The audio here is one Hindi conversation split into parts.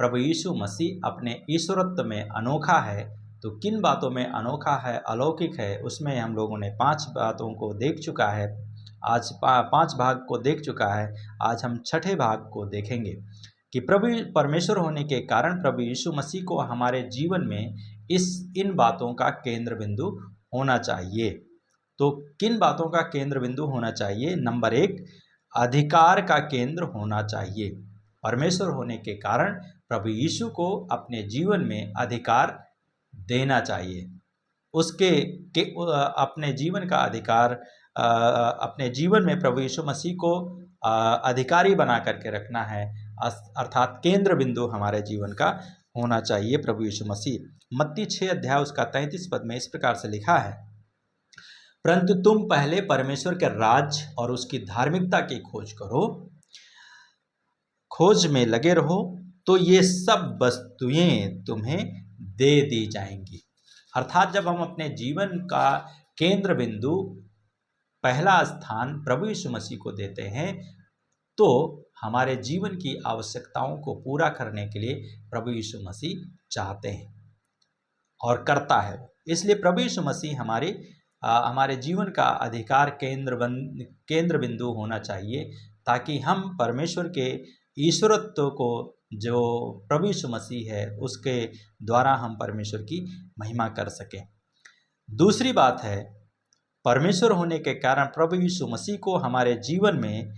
प्रभु यीशु मसीह अपने ईश्वरत्व में अनोखा है, तो किन बातों में अनोखा है, अलौकिक है, उसमें हम लोगों ने 5 बातों को देख चुका है। आज 5 भाग को देख चुका है। आज हम छठे भाग को देखेंगे कि प्रभु परमेश्वर होने के कारण प्रभु यीशु मसीह को हमारे जीवन में इन बातों का केंद्र बिंदु होना चाहिए। तो किन बातों का केंद्र बिंदु होना चाहिए? नंबर 1, अधिकार का केंद्र होना चाहिए। परमेश्वर होने के कारण प्रभु यीशु को अपने जीवन में अधिकार देना चाहिए। उसके अपने जीवन का अधिकार अपने जीवन में प्रभु यीशु मसीह को अधिकारी बना करके रखना है, अर्थात केंद्र बिंदु हमारे जीवन का होना चाहिए प्रभु यीशु मसीह। मत्ती 6 अध्याय उसका 33 पद में इस प्रकार से लिखा है, परंतु तुम पहले परमेश्वर के राज्य और उसकी धार्मिकता की खोज करो, खोज में लगे रहो, तो ये सब वस्तुएं तुम्हें दे दी जाएंगी। अर्थात जब हम अपने जीवन का केंद्र बिंदु, पहला स्थान प्रभु यीशु मसीह को देते हैं, तो हमारे जीवन की आवश्यकताओं को पूरा करने के लिए प्रभु यीशु मसीह चाहते हैं और करता है। इसलिए प्रभु यीशु मसीह हमारे जीवन का अधिकार केंद्र बिंदु होना चाहिए, ताकि हम परमेश्वर के ईश्वरत्व को, जो प्रभु यीशु मसीह है, उसके द्वारा हम परमेश्वर की महिमा कर सकें। दूसरी बात है, परमेश्वर होने के कारण प्रभु यीशु मसीह को हमारे जीवन में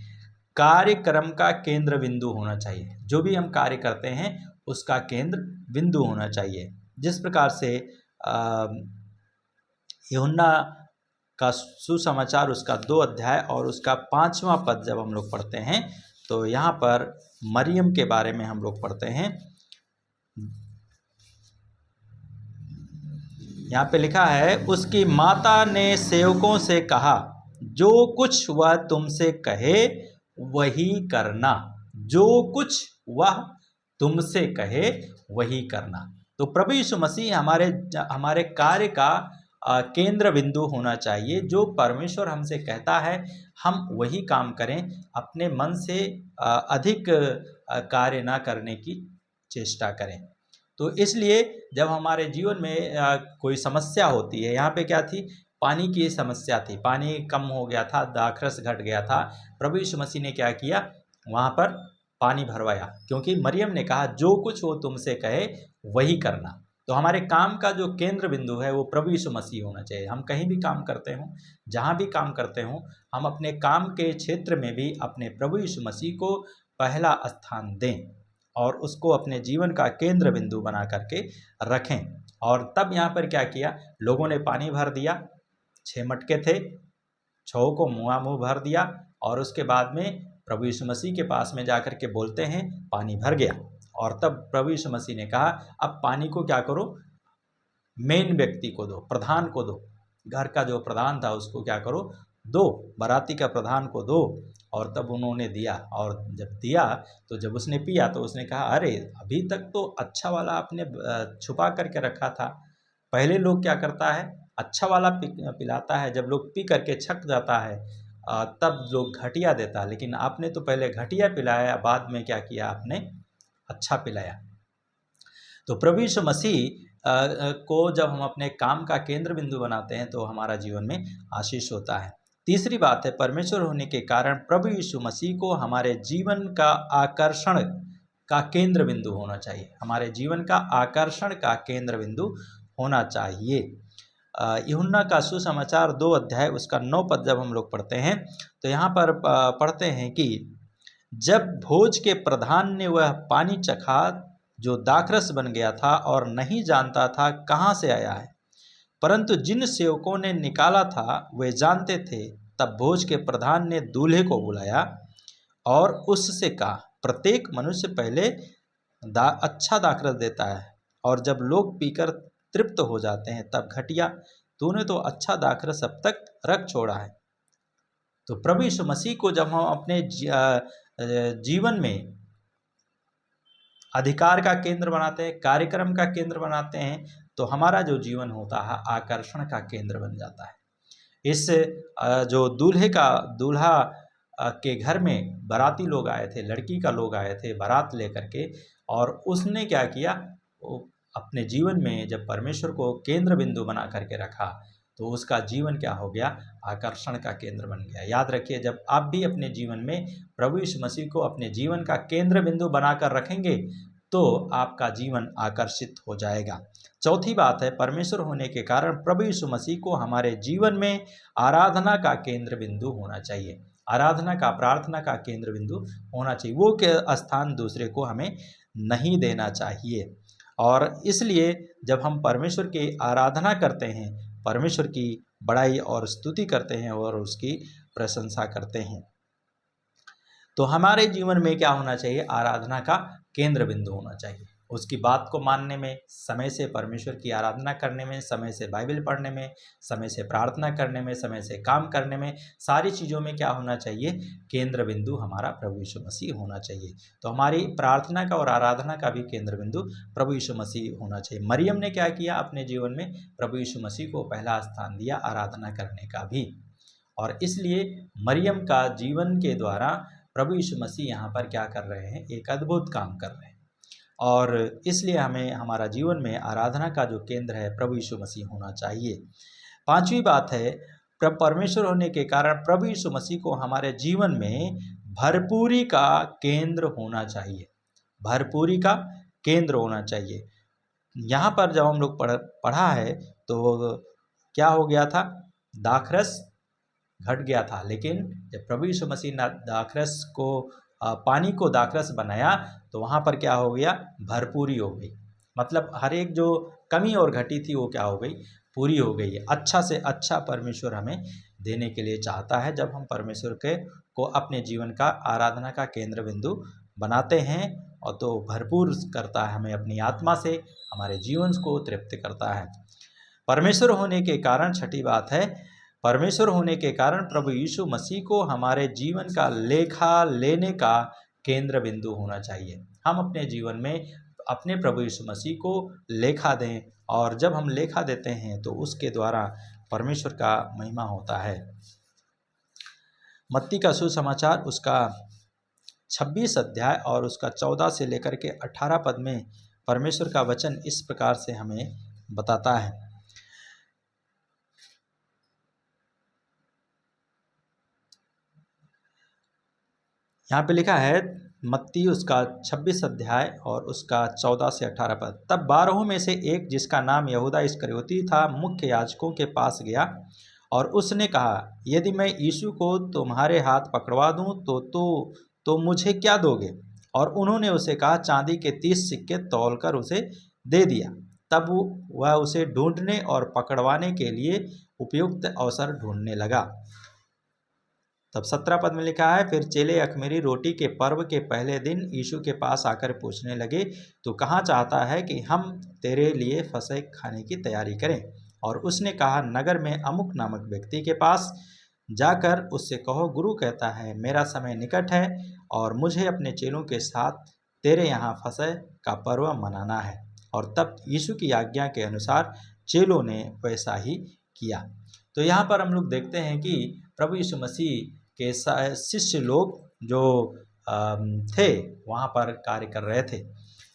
कार्यक्रम का केंद्र बिंदु होना चाहिए। जो भी हम कार्य करते हैं उसका केंद्र बिंदु होना चाहिए। जिस प्रकार से यूहन्ना का सुसमाचार उसका 2 अध्याय और उसका 5वां पद जब हम लोग पढ़ते हैं, तो यहाँ पर मरियम के बारे में हम लोग पढ़ते हैं। यहाँ पे लिखा है, उसकी माता ने सेवकों से कहा, जो कुछ वह तुमसे कहे वही करना। जो कुछ वह तुमसे कहे वही करना। तो प्रभु यीशु मसीह हमारे कार्य का केंद्र बिंदु होना चाहिए। जो परमेश्वर हमसे कहता है हम वही काम करें, अपने मन से अधिक कार्य ना करने की चेष्टा करें। तो इसलिए जब हमारे जीवन में कोई समस्या होती है, यहाँ पे क्या थी, पानी की समस्या थी, पानी कम हो गया था, दाखरस घट गया था। प्रभु यीशु मसीह ने क्या किया, वहाँ पर पानी भरवाया, क्योंकि मरियम ने कहा जो कुछ वो तुमसे कहे वही करना। तो हमारे काम का जो केंद्र बिंदु है वो प्रभु यीशु मसीह होना चाहिए। हम कहीं भी काम करते हों, जहाँ भी काम करते हों, हम अपने काम के क्षेत्र में भी अपने प्रभु यीशु मसीह को पहला स्थान दें और उसको अपने जीवन का केंद्र बिंदु बना करके रखें। और तब यहाँ पर क्या किया, लोगों ने पानी भर दिया, 6 मटके थे, 6 को मुँह भर दिया, और उसके बाद में प्रभु यीशु मसीह के पास में जाकर के बोलते हैं पानी भर गया। और तब प्रभु यीशु मसीह ने कहा, अब पानी को क्या करो, मेन व्यक्ति को दो, प्रधान को दो, घर का जो प्रधान था उसको क्या करो, दो, बाराती का प्रधान को दो। और तब उन्होंने दिया, और जब दिया तो जब उसने पिया तो उसने कहा, अरे अभी तक तो अच्छा वाला आपने छुपा करके रखा था। पहले लोग क्या करता है, अच्छा वाला पिलाता है, जब लोग पी करके छक जाता है तब लोग घटिया देता है, लेकिन आपने तो पहले घटिया पिलाया, बाद में क्या किया, आपने अच्छा पिलाया। तो प्रभु यीशु मसीह को जब हम अपने काम का केंद्र बिंदु बनाते हैं तो हमारा जीवन में आशीष होता है। तीसरी बात है, परमेश्वर होने के कारण प्रभु यीशु मसीह को हमारे जीवन का आकर्षण का केंद्र बिंदु होना चाहिए। हमारे जीवन का आकर्षण का केंद्र बिंदु होना चाहिए। यूहन्ना का सुसमाचार 2 अध्याय उसका 9 पद जब हम लोग पढ़ते हैं, तो यहाँ पर पढ़ते हैं कि जब भोज के प्रधान ने वह पानी चखा जो दाखरस बन गया था और नहीं जानता था कहाँ से आया है, परंतु जिन सेवकों ने निकाला था वे जानते थे, तब भोज के प्रधान ने दूल्हे को बुलाया और उससे कहा, प्रत्येक मनुष्य पहले अच्छा दाखरस देता है, और जब लोग पीकर तृप्त हो जाते हैं तब घटिया। तूने तो अच्छा दाखरस अब तक रख छोड़ा है। तो प्रभु यीशु मसीह को जब हम अपने जीवन में अधिकार का केंद्र बनाते हैं, कार्यक्रम का केंद्र बनाते हैं, तो हमारा जो जीवन होता है आकर्षण का केंद्र बन जाता है। इस जो दूल्हा के घर में बाराती लोग आए थे, लड़की का लोग आए थे बारात लेकर के, और उसने क्या किया, वो अपने जीवन में जब परमेश्वर को केंद्र बिंदु बना करके रखा तो उसका जीवन क्या हो गया, आकर्षण का केंद्र बन गया। याद रखिए, जब आप भी अपने जीवन में प्रभु यीशु मसीह को अपने जीवन का केंद्र बिंदु बनाकर रखेंगे तो आपका जीवन आकर्षित हो जाएगा। चौथी बात है, परमेश्वर होने के कारण प्रभु यीशु मसीह को हमारे जीवन में आराधना का केंद्र बिंदु होना चाहिए। आराधना का, प्रार्थना का केंद्र बिंदु होना चाहिए। वो के स्थान दूसरे को हमें नहीं देना चाहिए। और इसलिए जब हम परमेश्वर की आराधना करते हैं, परमेश्वर की बड़ाई और स्तुति करते हैं और उसकी प्रशंसा करते हैं, तो हमारे जीवन में क्या होना चाहिए, आराधना का केंद्र बिंदु होना चाहिए। उसकी बात को मानने में, समय से परमेश्वर की आराधना करने में, समय से बाइबल पढ़ने में, समय से प्रार्थना करने में, समय से काम करने में, सारी चीज़ों में क्या होना चाहिए, केंद्र बिंदु हमारा प्रभु यीशु मसीह होना चाहिए। तो हमारी प्रार्थना का और आराधना का भी केंद्र बिंदु प्रभु यीशु मसीह होना चाहिए। मरियम ने क्या किया, अपने जीवन में प्रभु यीशु मसीह को पहला स्थान दिया आराधना करने का भी, और इसलिए मरियम का जीवन के द्वारा प्रभु यीशु मसीह यहाँ पर क्या कर रहे हैं, एक अद्भुत काम कर रहे हैं। और इसलिए हमें हमारा जीवन में आराधना का जो केंद्र है प्रभु यीशु मसीह होना चाहिए। पांचवी बात है, परमेश्वर होने के कारण प्रभु यीशु मसीह को हमारे जीवन में भरपूरी का केंद्र होना चाहिए। भरपूरी का केंद्र होना चाहिए। यहाँ पर जब हम लोग पढ़ा है तो क्या हो गया था, दाखरस घट गया था, लेकिन जब प्रभु यीशु मसीह ने दाखरस को पानी को दाखरस बनाया तो वहाँ पर क्या हो गया, भरपूरी हो गई। मतलब हर एक जो कमी और घटी थी वो क्या हो गई, पूरी हो गई है। अच्छा से अच्छा परमेश्वर हमें देने के लिए चाहता है। जब हम परमेश्वर के को अपने जीवन का आराधना का केंद्र बिंदु बनाते हैं और तो भरपूर करता है हमें, अपनी आत्मा से हमारे जीवन को तृप्त करता है। परमेश्वर होने के कारण, छठी बात है, परमेश्वर होने के कारण प्रभु यीशु मसीह को हमारे जीवन का लेखा लेने का केंद्र बिंदु होना चाहिए। हम अपने जीवन में अपने प्रभु यीशु मसीह को लेखा दें, और जब हम लेखा देते हैं तो उसके द्वारा परमेश्वर का महिमा होता है। मत्ती का सुसमाचार उसका 26 अध्याय और उसका 14 से लेकर के 18 पद में परमेश्वर का वचन इस प्रकार से हमें बताता है। यहाँ पे लिखा है, मत्ती उसका 26 अध्याय और उसका 14 से 18 पद। तब 12 में से एक, जिसका नाम यहूदा इस्करियोती था, मुख्य याजकों के पास गया और उसने कहा, यदि मैं यीशु को तुम्हारे हाथ पकड़वा दूं तो मुझे क्या दोगे? और उन्होंने उसे कहा, चांदी के 30 सिक्के तौलकर उसे दे दिया। तब वह उसे ढूंढने और पकड़वाने के लिए उपयुक्त अवसर ढूंढने लगा। तब 17 पद में लिखा है, फिर चेले अख़मीरी रोटी के पर्व के पहले दिन यीशु के पास आकर पूछने लगे, तो कहाँ चाहता है कि हम तेरे लिए फसह खाने की तैयारी करें? और उसने कहा, नगर में अमुक नामक व्यक्ति के पास जाकर उससे कहो, गुरु कहता है, मेरा समय निकट है और मुझे अपने चेलों के साथ तेरे यहाँ फसह का पर्व मनाना है। और तब यीशु की आज्ञा के अनुसार चेलों ने वैसा ही किया। तो यहाँ पर हम लोग देखते हैं कि प्रभु यीशु मसीह के शिष्य लोग जो थे वहाँ पर कार्य कर रहे थे।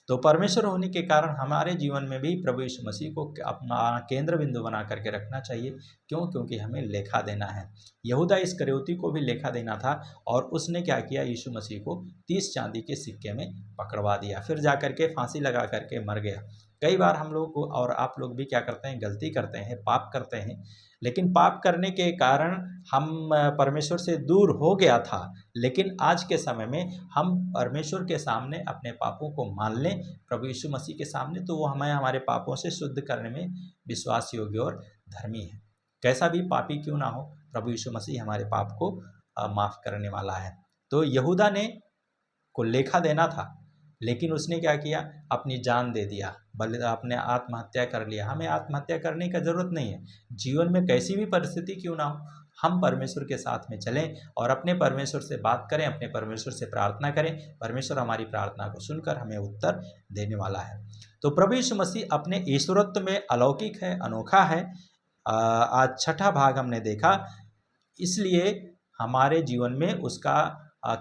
तो परमेश्वर होने के कारण हमारे जीवन में भी प्रभु यीशु मसीह को अपना केंद्र बिंदु बना करके रखना चाहिए। क्यों? क्योंकि हमें लेखा देना है। यहूदा इस्करियोती को भी लेखा देना था और उसने क्या किया, यीशु मसीह को 30 चांदी के सिक्के में पकड़वा दिया, फिर जा करके फांसी लगा करके मर गया। कई बार हम लोग और आप लोग भी क्या करते हैं, गलती करते हैं, पाप करते हैं, लेकिन पाप करने के कारण हम परमेश्वर से दूर हो गया था। लेकिन आज के समय में हम परमेश्वर के सामने अपने पापों को मान लें, प्रभु यीशु मसीह के सामने, तो वो हमें हमारे पापों से शुद्ध करने में विश्वास योग्य और धर्मी है। कैसा भी पापी क्यों ना हो, प्रभु यीशु मसीह हमारे पाप को माफ़ करने वाला है। तो यहूदा ने को लेखा देना था, लेकिन उसने क्या किया, अपनी जान दे दिया, बल्कि अपने आत्महत्या कर लिया। हमें आत्महत्या करने का ज़रूरत नहीं है। जीवन में कैसी भी परिस्थिति क्यों ना हो, हम परमेश्वर के साथ में चलें और अपने परमेश्वर से बात करें, अपने परमेश्वर से प्रार्थना करें। परमेश्वर हमारी प्रार्थना को सुनकर हमें उत्तर देने वाला है। तो प्रभु यीशु मसीह अपने ईश्वरत्व में अलौकिक है, अनोखा है। आज छठा भाग हमने देखा, इसलिए हमारे जीवन में उसका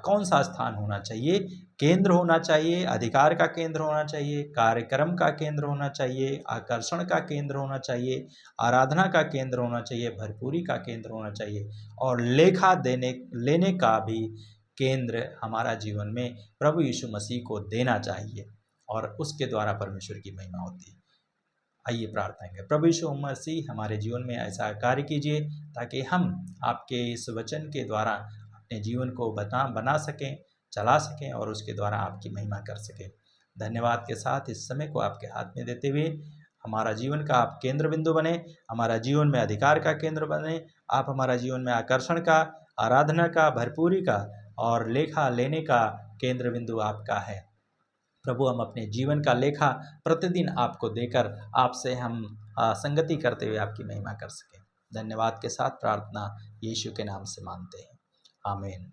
कौन सा स्थान होना चाहिए, केंद्र होना चाहिए, अधिकार का केंद्र होना चाहिए, कार्यक्रम का केंद्र होना चाहिए, आकर्षण का केंद्र होना चाहिए, आराधना का केंद्र होना चाहिए, भरपूरी का केंद्र होना चाहिए और लेखा देने लेने का भी केंद्र हमारा जीवन में प्रभु यीशु मसीह को देना चाहिए और उसके द्वारा परमेश्वर की महिमा होती है। आइए प्रार्थना करें। प्रभु यीशु मसीह हमारे जीवन में ऐसा कार्य कीजिए ताकि हम आपके इस वचन के द्वारा अपने जीवन को बना सकें, चला सकें और उसके द्वारा आपकी महिमा कर सकें। धन्यवाद के साथ इस समय को आपके हाथ में देते हुए हमारा जीवन का आप केंद्र बिंदु बने, हमारा जीवन में अधिकार का केंद्र बने, आप हमारा जीवन में आकर्षण का, आराधना का, भरपूरी का और लेखा लेने का केंद्र बिंदु आपका है। प्रभु हम अपने जीवन का लेखा प्रतिदिन आपको देकर आपसे हम संगति करते हुए आपकी महिमा कर सकें। धन्यवाद के साथ प्रार्थना यीशु के नाम से मांगते हैं, आमीन।